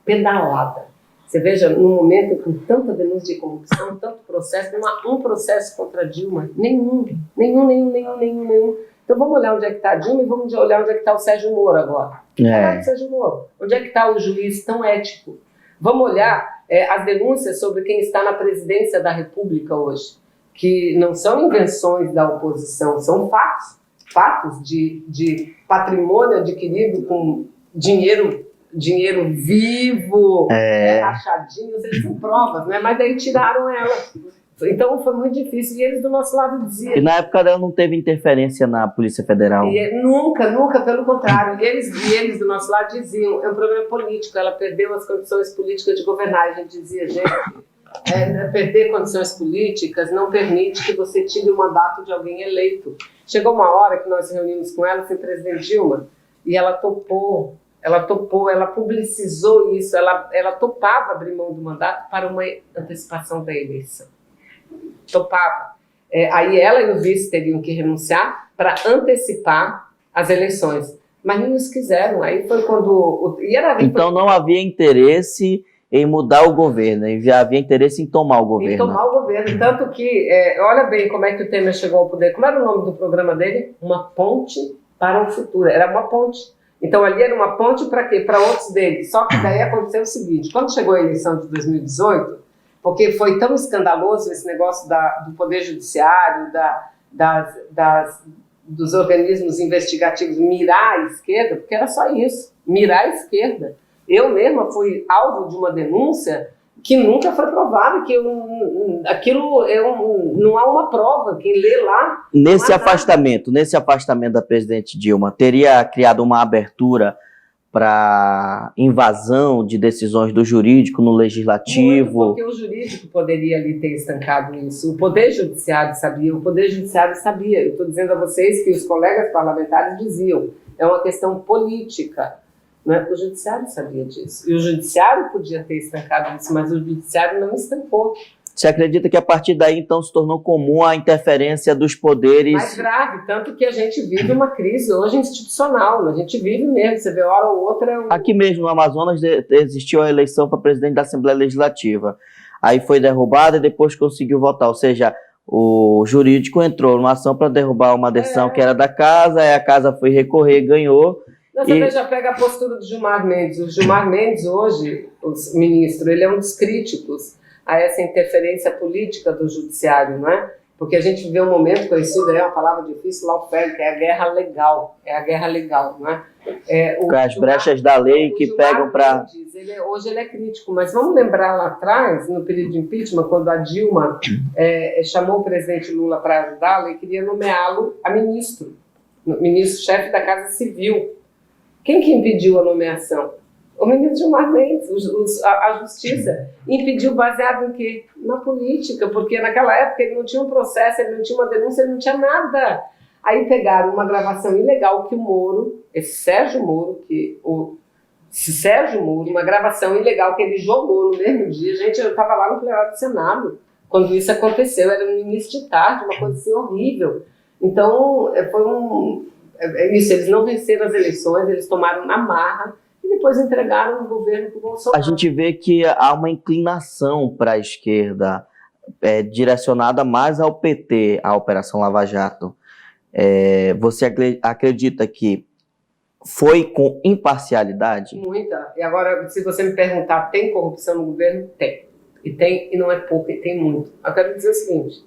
pedalada. Você veja, num momento com tanta denúncia de corrupção, tanto processo, não há um processo contra Dilma, nenhum. Então vamos olhar onde é que está a Dilma e vamos olhar onde é que está o Sérgio Moro agora. Sérgio Moro. Onde é que está o juiz tão ético? Vamos olhar as denúncias sobre quem está na presidência da República hoje, que não são invenções da oposição, são fatos de patrimônio adquirido com dinheiro vivo, rachadinho, vocês são provas, né? Mas daí tiraram ela. Então foi muito difícil, e eles do nosso lado diziam... E na época dela não teve interferência na Polícia Federal? Nunca, pelo contrário. E eles do nosso lado diziam, é um problema político, ela perdeu as condições políticas de governar. A gente dizia, gente, perder condições políticas não permite que você tire o mandato de alguém eleito. Chegou uma hora que nós reunimos com ela, sem presidente Dilma, e ela topou, ela publicizou isso, ela topava abrir mão do mandato para uma antecipação da eleição. Topava. Aí ela e o vice teriam que renunciar para antecipar as eleições. Mas nem os quiseram. Aí foi quando... Então não havia interesse em mudar o governo, já havia interesse em tomar o governo. Em tomar o governo. Tanto que, olha bem como é que o Temer chegou ao poder. Como era o nome do programa dele? Uma ponte para o futuro. Era uma ponte. Então ali era uma ponte para quê? Para outros deles. Só que daí aconteceu o seguinte, quando chegou a eleição de 2018, porque foi tão escandaloso esse negócio do Poder Judiciário, dos organismos investigativos mirar a esquerda, porque era só isso, mirar a esquerda. Eu mesma fui alvo de uma denúncia que nunca foi provada, que não há uma prova, quem lê lá... Nesse afastamento da presidente Dilma, teria criado uma abertura para invasão de decisões do jurídico no legislativo? Muito, porque o jurídico poderia ali ter estancado isso. O Poder Judiciário sabia, Eu estou dizendo a vocês que os colegas parlamentares diziam, é uma questão política. Não é? O Judiciário sabia disso. E o Judiciário podia ter estancado isso, mas o Judiciário não estancou. Você acredita que a partir daí, então, se tornou comum a interferência dos poderes? Mais grave, tanto que a gente vive uma crise hoje institucional, a gente vive mesmo, você vê hora ou outra... Aqui mesmo no Amazonas existiu a eleição para presidente da Assembleia Legislativa. Aí foi derrubada e depois conseguiu votar, ou seja, o jurídico entrou numa ação para derrubar uma decisão que era da casa, aí a casa foi recorrer, ganhou... Você já pega a postura do Gilmar Mendes. O Gilmar Mendes hoje, o ministro, ele é um dos críticos a essa interferência política do judiciário, não é? Porque a gente viveu um momento conhecido, uma palavra difícil, lawfare, que é a guerra legal, não é? As brechas da lei que pegam para... Hoje ele é crítico, mas vamos lembrar lá atrás, no período de impeachment, quando a Dilma chamou o presidente Lula para ajudá-la e queria nomeá-lo a ministro-chefe da Casa Civil. Quem que impediu a nomeação? O ministro Gilmar Mendes, a Justiça. Impediu baseado em quê? Na política, porque naquela época ele não tinha um processo, ele não tinha uma denúncia, ele não tinha nada. Aí pegaram uma gravação ilegal que o Moro, Sérgio Moro, uma gravação ilegal que ele jogou no mesmo dia. Gente, eu estava lá no plenário do Senado quando isso aconteceu, era no início de tarde, uma coisa assim horrível. Então, isso, eles não venceram as eleições, eles tomaram na marra e depois entregaram o governo para o Bolsonaro. A gente vê que há uma inclinação para a esquerda, direcionada mais ao PT, a Operação Lava Jato. Você acredita que foi com imparcialidade? Muita. E agora, se você me perguntar, tem corrupção no governo? Tem. E não é pouco, e tem muito. Eu quero dizer o seguinte,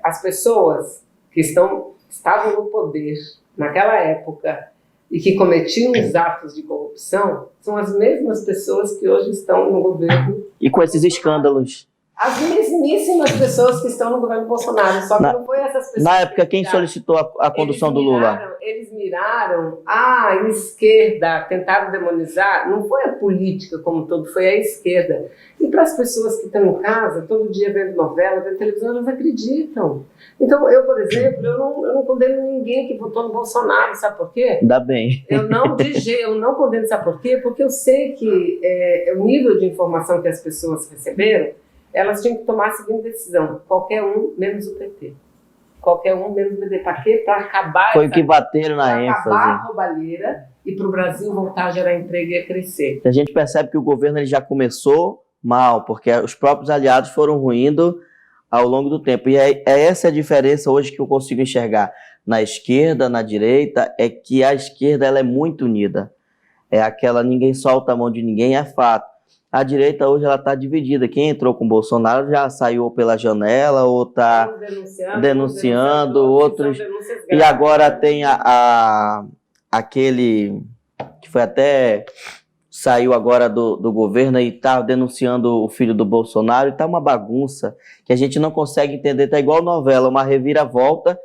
as pessoas que estavam no poder naquela época e que cometiam os atos de corrupção são as mesmas pessoas que hoje estão no governo. E com esses escândalos? As mesmíssimas pessoas que estão no governo Bolsonaro, só que não foi essas pessoas. Na época, quem solicitou a condução do Lula? Eles miraram a esquerda, tentaram demonizar, não foi a política como um todo, foi a esquerda. E para as pessoas que estão em casa, todo dia vendo novela, vendo televisão, elas acreditam. Então, eu, por exemplo, eu não condeno ninguém que votou no Bolsonaro, sabe por quê? Ainda bem. Eu não condeno, sabe por quê? Porque eu sei que o nível de informação que as pessoas receberam, elas tinham que tomar a seguinte decisão: qualquer um menos o PT. Qualquer um menos o PT. Para quê? Para acabar. Foi o que bateram na ênfase. Para acabar a roubalheira e para o Brasil voltar a gerar emprego e a crescer. A gente percebe que o governo ele já começou mal, porque os próprios aliados foram ruindo ao longo do tempo. E essa a diferença hoje que eu consigo enxergar na esquerda, na direita, é que a esquerda ela é muito unida. É aquela ninguém solta a mão de ninguém, é fato. A direita hoje ela está dividida. Quem entrou com o Bolsonaro já saiu pela janela ou está denunciando outros. E agora tem aquele que foi até saiu agora do governo e está denunciando o filho do Bolsonaro. E está uma bagunça que a gente não consegue entender. Está igual novela, uma reviravolta.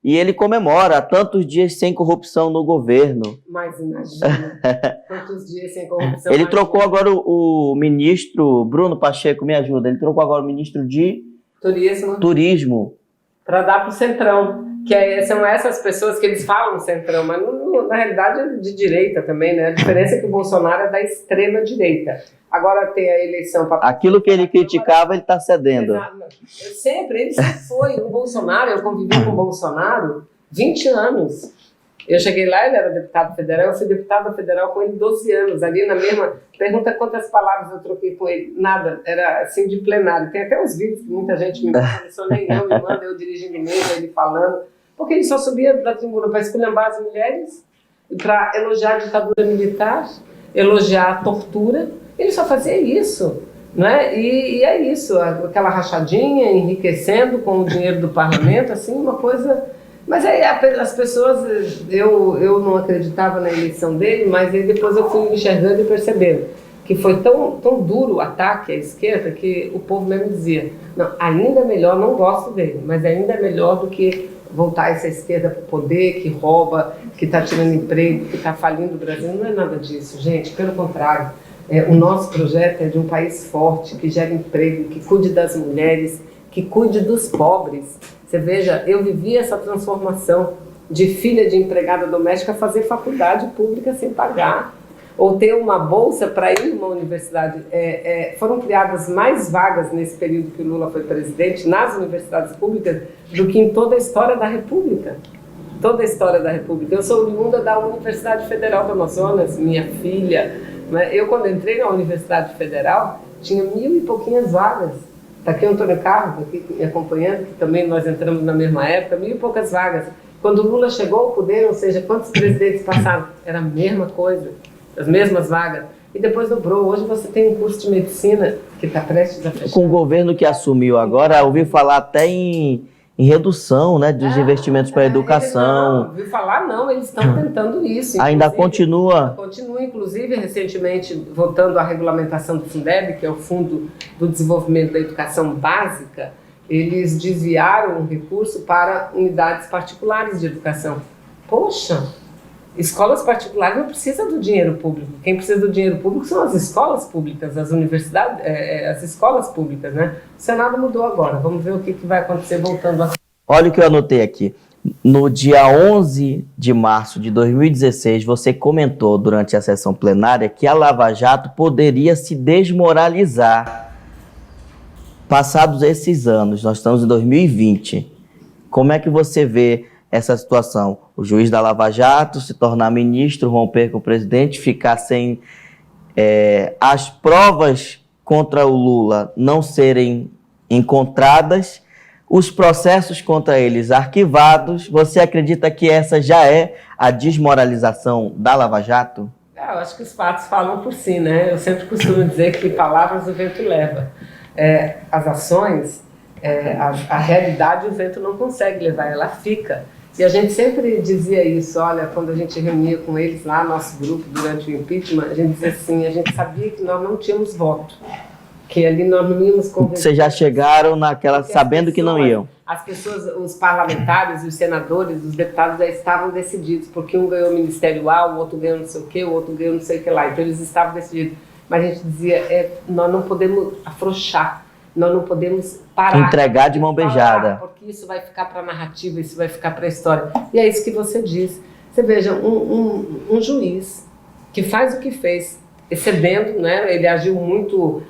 E ele comemora tantos dias sem corrupção no governo. Mas imagina, quantos dias sem corrupção. Ele trocou agora o ministro, Bruno Pacheco, me ajuda, ele trocou agora o ministro de Turismo. Para dar para o Centrão, que são essas pessoas que eles falam Centrão, mas na realidade é de direita também, né? A diferença é que o Bolsonaro é da extrema direita. Agora tem a eleição para... Aquilo que ele criticava, ele está cedendo. Ele sempre foi. O Bolsonaro, eu convivi com o Bolsonaro 20 anos. Eu cheguei lá, ele era deputado federal, eu fui deputada federal com ele 12 anos. Ali na mesma... Pergunta quantas palavras eu troquei com ele. Nada, era assim de plenário. Tem até os vídeos que muita gente me manda, não sou nem eu, me manda eu dirigindo mesa, ele falando. Porque ele só subia da tribuna para esculhambar as mulheres, para elogiar a ditadura militar, elogiar a tortura. Ele só fazia isso, né? E é isso, aquela rachadinha, enriquecendo com o dinheiro do parlamento, assim, uma coisa... Mas aí as pessoas, eu não acreditava na eleição dele, mas aí depois eu fui enxergando e percebendo que foi tão duro o ataque à esquerda que o povo mesmo dizia, não, ainda é melhor, não gosto dele, mas ainda é melhor do que voltar essa esquerda para o poder, que rouba, que está tirando emprego, que está falindo o Brasil. Não é nada disso, gente, pelo contrário. O nosso projeto é de um país forte, que gera emprego, que cuide das mulheres, que cuide dos pobres. Você veja, eu vivi essa transformação de filha de empregada doméstica fazer faculdade pública sem pagar, ou ter uma bolsa para ir numa universidade. Foram criadas mais vagas nesse período que o Lula foi presidente nas universidades públicas do que em toda a história da República. Toda a história da República. Eu sou oriunda da Universidade Federal do Amazonas, minha filha. Eu, quando entrei na Universidade Federal, tinha 1000 e pouquinhas vagas. Está aqui o Antônio Carlos, aqui me acompanhando, que também nós entramos na mesma época, 1000 e poucas vagas. Quando o Lula chegou ao poder, ou seja, quantos presidentes passaram? Era a mesma coisa, as mesmas vagas. E depois dobrou. Hoje você tem um curso de medicina que está prestes a fechar. Com o governo que assumiu agora, ouvi falar até em redução, né, dos investimentos para a educação. Não, ouvi falar não, eles estão tentando isso. Ainda continua? Continua, inclusive, recentemente, votando a regulamentação do Fundeb, que é o Fundo do Desenvolvimento da Educação Básica, eles desviaram o recurso para unidades particulares de educação. Poxa, escolas particulares não precisam do dinheiro público. Quem precisa do dinheiro público são as escolas públicas, as universidades, as escolas públicas, né? O Senado mudou agora. Vamos ver o que vai acontecer voltando a... Olha o que eu anotei aqui. No dia 11 de março de 2016, você comentou durante a sessão plenária que a Lava Jato poderia se desmoralizar. Passados esses anos, nós estamos em 2020. Como é que você vê essa situação? O juiz da Lava Jato se tornar ministro, romper com o presidente, ficar sem as provas contra o Lula não serem encontradas, os processos contra eles arquivados. Você acredita que essa já é a desmoralização da Lava Jato? Eu acho que os fatos falam por si, né? Eu sempre costumo dizer que palavras o vento leva. As ações, a realidade o vento não consegue levar, ela fica. E a gente sempre dizia isso, olha, quando a gente reunia com eles lá, nosso grupo, durante o impeachment, a gente dizia assim, a gente sabia que nós não tínhamos voto. que ali nós não íamos convencer. Vocês já chegaram naquela sabendo que não iam? As pessoas, os parlamentares, os senadores, os deputados já estavam decididos, porque um ganhou o Ministério A, o outro ganhou não sei o quê, o outro ganhou não sei o que lá. Então eles estavam decididos. Mas a gente dizia, nós não podemos afrouxar, nós não podemos parar. Entregar de mão beijada. Porque isso vai ficar para a narrativa, isso vai ficar para a história. E é isso que você diz. Você veja, um juiz que faz o que fez, excedendo, né? Ele agiu muito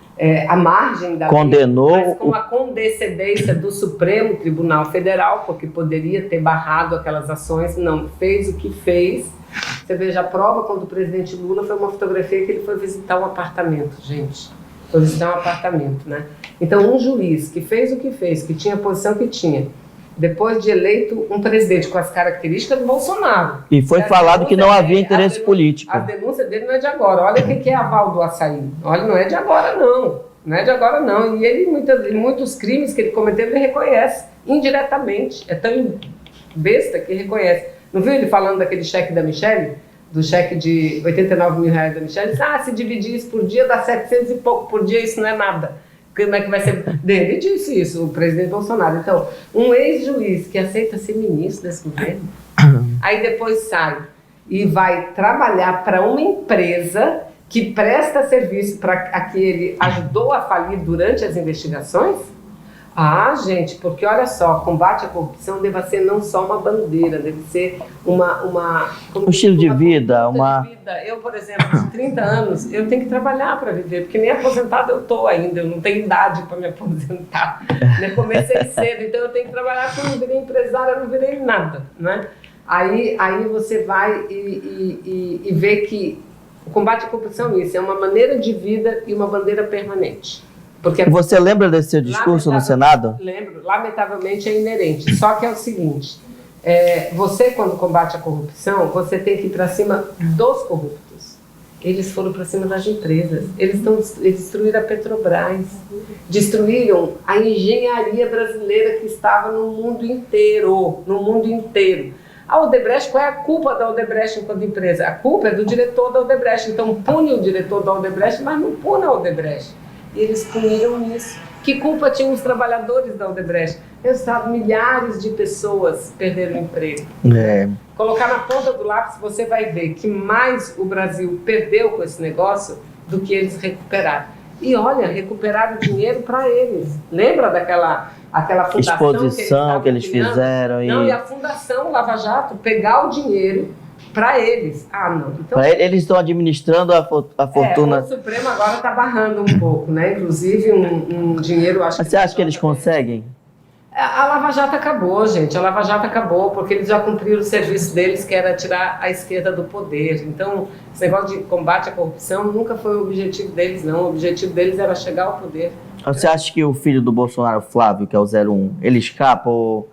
à margem da condenou lei, mas com a condescendência do Supremo Tribunal Federal, porque poderia ter barrado aquelas ações, não fez o que fez. Você veja, a prova quando o presidente Lula foi uma fotografia que ele foi visitar um apartamento, gente. Foi visitar um apartamento, né? Então, um juiz que fez o que fez, que tinha a posição que tinha, depois de eleito um presidente com as características do Bolsonaro. E foi falado que não havia interesse político. A denúncia dele não é de agora. Olha o que é aval do açaí. Olha, não é de agora, não. Não é de agora, não. E ele, muitos crimes que ele cometeu, ele reconhece indiretamente. É tão besta que reconhece. Não viu ele falando daquele cheque da Michelle? Do cheque de R$89 mil da Michelle? Se dividir isso por dia, dá 700 e pouco por dia, isso não é nada. Como é que vai ser? Ele disse isso, o presidente Bolsonaro. Então, um ex-juiz que aceita ser ministro desse governo, aí depois sai e vai trabalhar para uma empresa que presta serviço para a que ele ajudou a falir durante as investigações? Gente, porque olha só, combate à corrupção deve ser não só uma bandeira, deve ser um estilo de vida. Eu, por exemplo, de 30 anos, eu tenho que trabalhar para viver, porque nem aposentada eu estou ainda, eu não tenho idade para me aposentar. Comecei cedo, então eu tenho que trabalhar, porque eu não virei empresária, eu não virei nada, né? Aí você vai e vê que o combate à corrupção é uma maneira de vida e uma bandeira permanente. Porque você lembra desse seu discurso no Senado? Lembro, lamentavelmente é inerente. Só que é o seguinte, você quando combate a corrupção, você tem que ir para cima dos corruptos. Eles foram para cima das empresas, eles destruíram a Petrobras, destruíram a engenharia brasileira que estava no mundo inteiro, A Odebrecht, qual é a culpa da Odebrecht enquanto empresa? A culpa é do diretor da Odebrecht, então pune o diretor da Odebrecht, mas não pune a Odebrecht. E eles puniram isso. Que culpa tinham os trabalhadores da Odebrecht? Resultado, milhares de pessoas perderam o emprego. Colocar na ponta do lápis, você vai ver que mais o Brasil perdeu com esse negócio do que eles recuperaram. E olha, recuperaram dinheiro para eles. Lembra daquela fundação exposição que eles fizeram? Não, e a Fundação Lava Jato pegar o dinheiro para eles. Não. Então, eles estão administrando a fortuna. O Supremo agora está barrando um pouco, né? Inclusive um dinheiro, Mas você acha que eles conseguem? A Lava Jato acabou, gente. A Lava Jato acabou porque eles já cumpriram o serviço deles, que era tirar a esquerda do poder. Então, esse negócio de combate à corrupção nunca foi o objetivo deles, não. O objetivo deles era chegar ao poder. Você acha que o filho do Bolsonaro, Flávio, que é o 01, ele escapa ou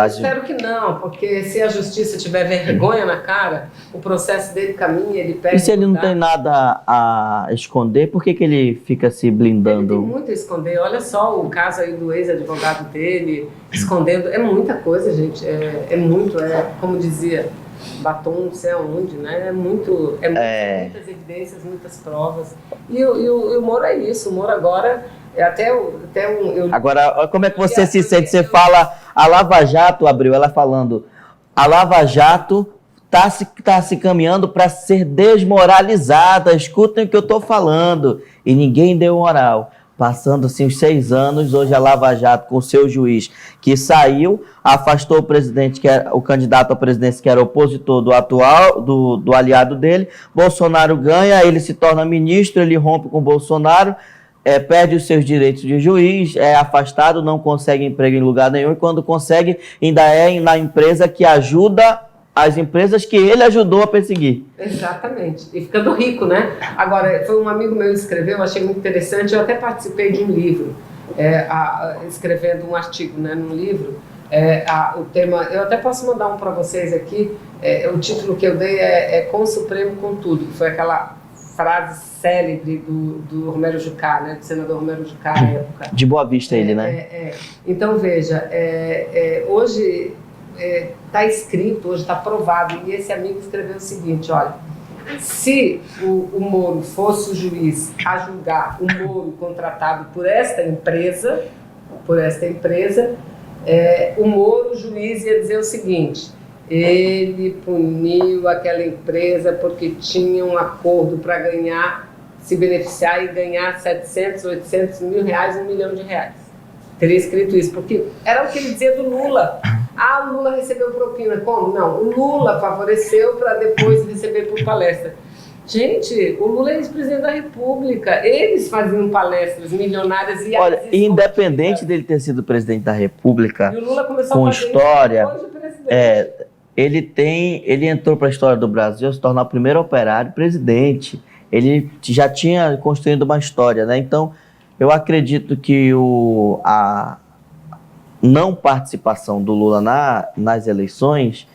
Espero que não, porque se a justiça tiver vergonha na cara, o processo dele caminha, ele perde. E se ele não tem nada a esconder, por que ele fica se blindando? Ele tem muito a esconder. Olha só o caso aí do ex-advogado dele, escondendo. É muita coisa, gente. Como dizia, batom não sei aonde, né? Muitas evidências, muitas provas. E o Moro é isso. O Moro agora... Agora, como é que você se sente? Você fala, a Lava Jato, Abril, ela falando, a Lava Jato tá se caminhando para ser desmoralizada, escutem o que eu estou falando, e ninguém deu moral. Passando-se os 6 anos, hoje a Lava Jato, com o seu juiz, que saiu, afastou o presidente, o candidato à presidência, que era opositor do atual, do aliado dele, Bolsonaro ganha, ele se torna ministro, ele rompe com o Bolsonaro, perde os seus direitos de juiz, é afastado, não consegue emprego em lugar nenhum, e quando consegue, ainda é na empresa que ajuda as empresas que ele ajudou a perseguir. Exatamente, e ficando rico, né? Agora, foi um amigo meu que escreveu, eu achei muito interessante, eu até participei de um livro, escrevendo um artigo, né, num livro, o tema, eu até posso mandar um para vocês aqui, o título que eu dei é Com o Supremo com Tudo, que foi aquela frase célebre do Romero Jucá, né, do senador Romero Jucá na época. De Boa Vista ele, né? Então, veja, hoje está escrito, hoje está provado, e esse amigo escreveu o seguinte, olha, se o Moro fosse o juiz a julgar o Moro contratado por esta empresa, o Moro, o juiz, ia dizer o seguinte: ele puniu aquela empresa porque tinha um acordo para ganhar, se beneficiar e ganhar 700, 800 mil reais, R$1 milhão. Teria escrito isso, porque era o que ele dizia do Lula. Ah, o Lula recebeu propina. Como? Não, o Lula favoreceu para depois receber por palestra. Gente, o Lula é ex-presidente da República. Eles faziam palestras milionárias e... Olha, independente dele ter sido presidente da República, e o Lula começou com a fazer história, isso depois de presidente. ele entrou para a história do Brasil, se tornar o primeiro operário presidente. Ele já tinha construído uma história, né? Então, eu acredito que a não participação do Lula nas eleições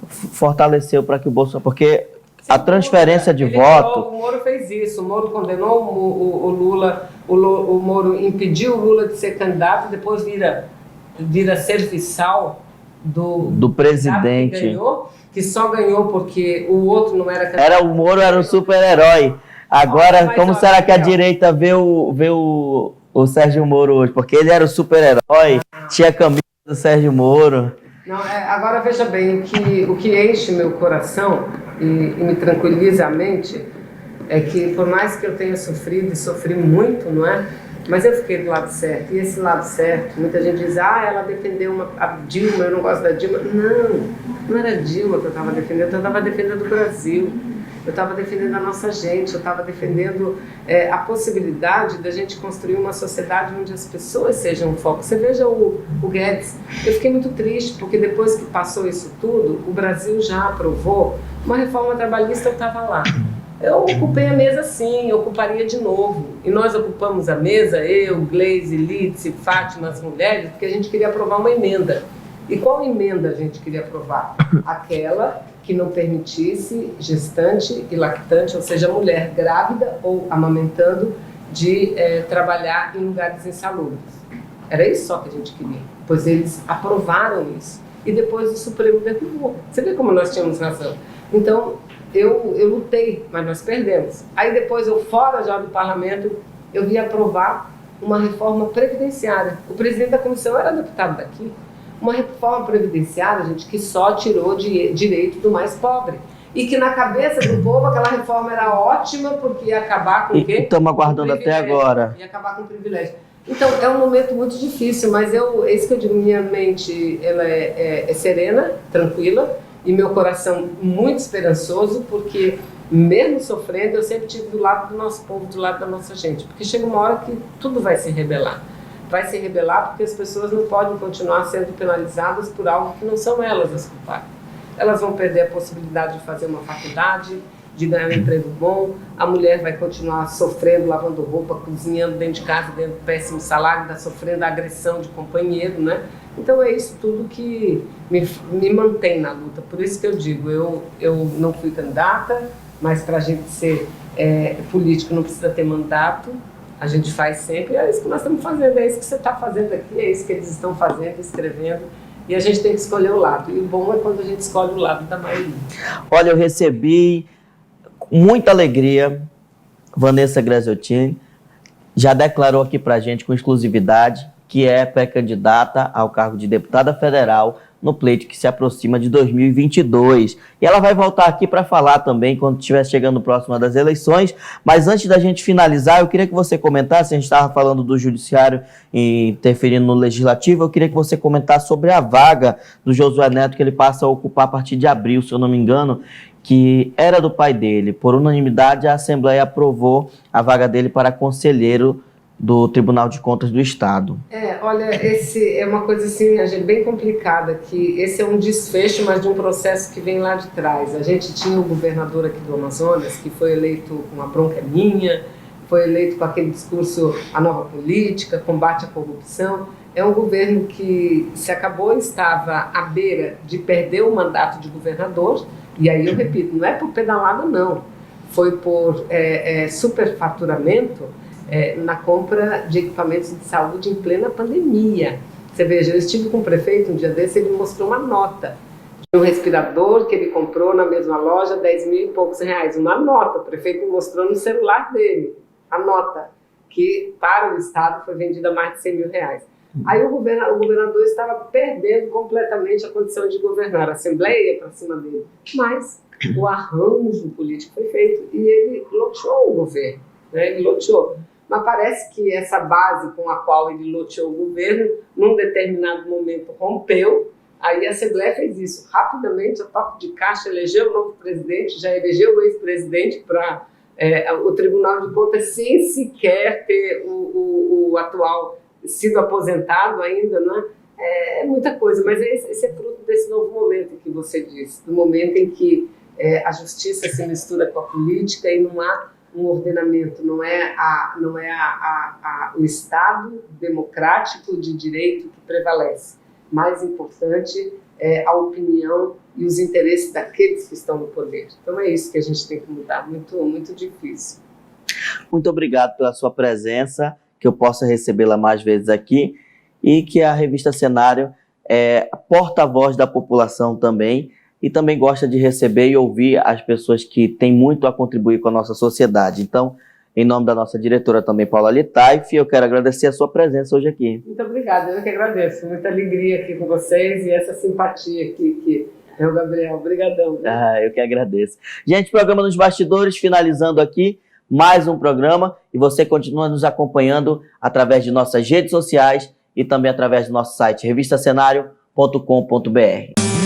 fortaleceu para que o Bolsonaro... Porque a transferência de voto... O Moro fez isso, o Moro condenou o Lula, o Moro impediu o Lula de ser candidato, depois vira serviçal do presidente. Que só ganhou porque o outro não era candidato. O Moro era um super-herói. Agora, como será que a direita vê o Sérgio Moro hoje? Porque ele era o super-herói, tinha a camisa do Sérgio Moro. Não, agora veja bem, o que enche meu coração e me tranquiliza a mente é que, por mais que eu tenha sofrido e sofri muito, não é? Mas eu fiquei do lado certo. E esse lado certo, muita gente diz: ela defendeu a Dilma, eu não gosto da Dilma. Não era a Dilma que eu estava defendendo, eu estava defendendo o Brasil. Eu estava defendendo a nossa gente, eu estava defendendo a possibilidade da gente construir uma sociedade onde as pessoas sejam o foco. Você veja o Guedes. Eu fiquei muito triste, porque depois que passou isso tudo, o Brasil já aprovou uma reforma trabalhista, eu estava lá. Eu ocupei a mesa sim, eu ocuparia de novo. E nós ocupamos a mesa, eu, Gleisi, Lídice, Fátima, as mulheres, porque a gente queria aprovar uma emenda. E qual emenda a gente queria aprovar? Aquela que não permitisse gestante e lactante, ou seja, mulher grávida ou amamentando, de trabalhar em lugares insalubres. Era isso só que a gente queria, pois eles aprovaram isso. E depois o Supremo derrubou. Você vê como nós tínhamos razão. Então, eu lutei, mas nós perdemos. Aí depois, fora já do parlamento, eu vi aprovar uma reforma previdenciária. O presidente da comissão era deputado daqui. Uma reforma previdenciária, gente, que só tirou direito do mais pobre. E que na cabeça do povo aquela reforma era ótima porque ia acabar com o quê? Estamos aguardando até agora. Ia acabar com o privilégio. Então, é um momento muito difícil, mas é isso que eu digo, minha mente ela é serena, tranquila, e meu coração muito esperançoso, porque mesmo sofrendo, eu sempre estive do lado do nosso povo, do lado da nossa gente. Porque chega uma hora que tudo vai se rebelar. Vai se rebelar porque as pessoas não podem continuar sendo penalizadas por algo que não são elas as culpadas. Elas vão perder a possibilidade de fazer uma faculdade, de ganhar um emprego bom, a mulher vai continuar sofrendo, lavando roupa, cozinhando dentro de casa, dentro do péssimo salário, está sofrendo a agressão de companheiro, né? Então é isso tudo que me mantém na luta. Por isso que eu digo, eu não fui candidata, mas para a gente ser político não precisa ter mandato. A gente faz sempre, é isso que nós estamos fazendo, é isso que você está fazendo aqui, é isso que eles estão fazendo, escrevendo, e a gente tem que escolher o lado. E o bom é quando a gente escolhe o lado da maioria. Olha, eu recebi com muita alegria, Vanessa Graziotin já declarou aqui para a gente com exclusividade que é pré-candidata ao cargo de deputada federal no pleito que se aproxima de 2022. E ela vai voltar aqui para falar também quando estiver chegando próxima das eleições. Mas antes da gente finalizar, eu queria que você comentasse, a gente estava falando do judiciário interferindo no legislativo, eu queria que você comentasse sobre a vaga do Josué Neto que ele passa a ocupar a partir de abril, se eu não me engano, que era do pai dele. Por unanimidade, a Assembleia aprovou a vaga dele para conselheiro do Tribunal de Contas do Estado. Olha, esse é uma coisa assim, bem complicada, que esse é um desfecho, mas de um processo que vem lá de trás. A gente tinha o governador aqui do Amazonas, que foi eleito com uma bronca minha, foi eleito com aquele discurso, a nova política, combate à corrupção. É um governo que se acabou, estava à beira de perder o mandato de governador, e aí eu repito, não é por pedalada não, foi por superfaturamento, na compra de equipamentos de saúde em plena pandemia. Você veja, eu estive com o prefeito um dia desse, ele mostrou uma nota Um respirador que ele comprou na mesma loja, 10 mil e poucos reais. Uma nota, o prefeito mostrou no celular dele, a nota, que para o Estado foi vendida a mais de 100 mil reais. Aí o governador estava perdendo completamente a condição de governar. A Assembleia ia para cima dele. Mas o arranjo político foi feito e ele loteou o governo. Né? Ele loteou. Mas parece que essa base com a qual ele loteou o governo, num determinado momento rompeu. Aí a Assembleia fez isso rapidamente, a toque de caixa, elegeu o novo presidente, já elegeu o ex-presidente para o Tribunal de Contas, sem sequer ter o atual sido aposentado ainda, não é? É muita coisa, mas esse é fruto desse novo momento que você disse, do momento em que a justiça se mistura com a política e não há um ordenamento, não é o Estado democrático de direito que prevalece. Mais importante é a opinião e os interesses daqueles que estão no poder. Então é isso que a gente tem que mudar, muito, muito difícil. Muito obrigado pela sua presença, que eu possa recebê-la mais vezes aqui e que a revista Cenário é porta-voz da população também e também gosta de receber e ouvir as pessoas que têm muito a contribuir com a nossa sociedade. Então, em nome da nossa diretora também, Paula Litaif, eu quero agradecer a sua presença hoje aqui. Muito obrigada, eu que agradeço. Muita alegria aqui com vocês e essa simpatia aqui que é o Gabriel. Obrigadão. Eu que agradeço. Gente, programa Nos Bastidores, finalizando aqui mais um programa e você continua nos acompanhando através de nossas redes sociais e também através do nosso site revistacenario.com.br.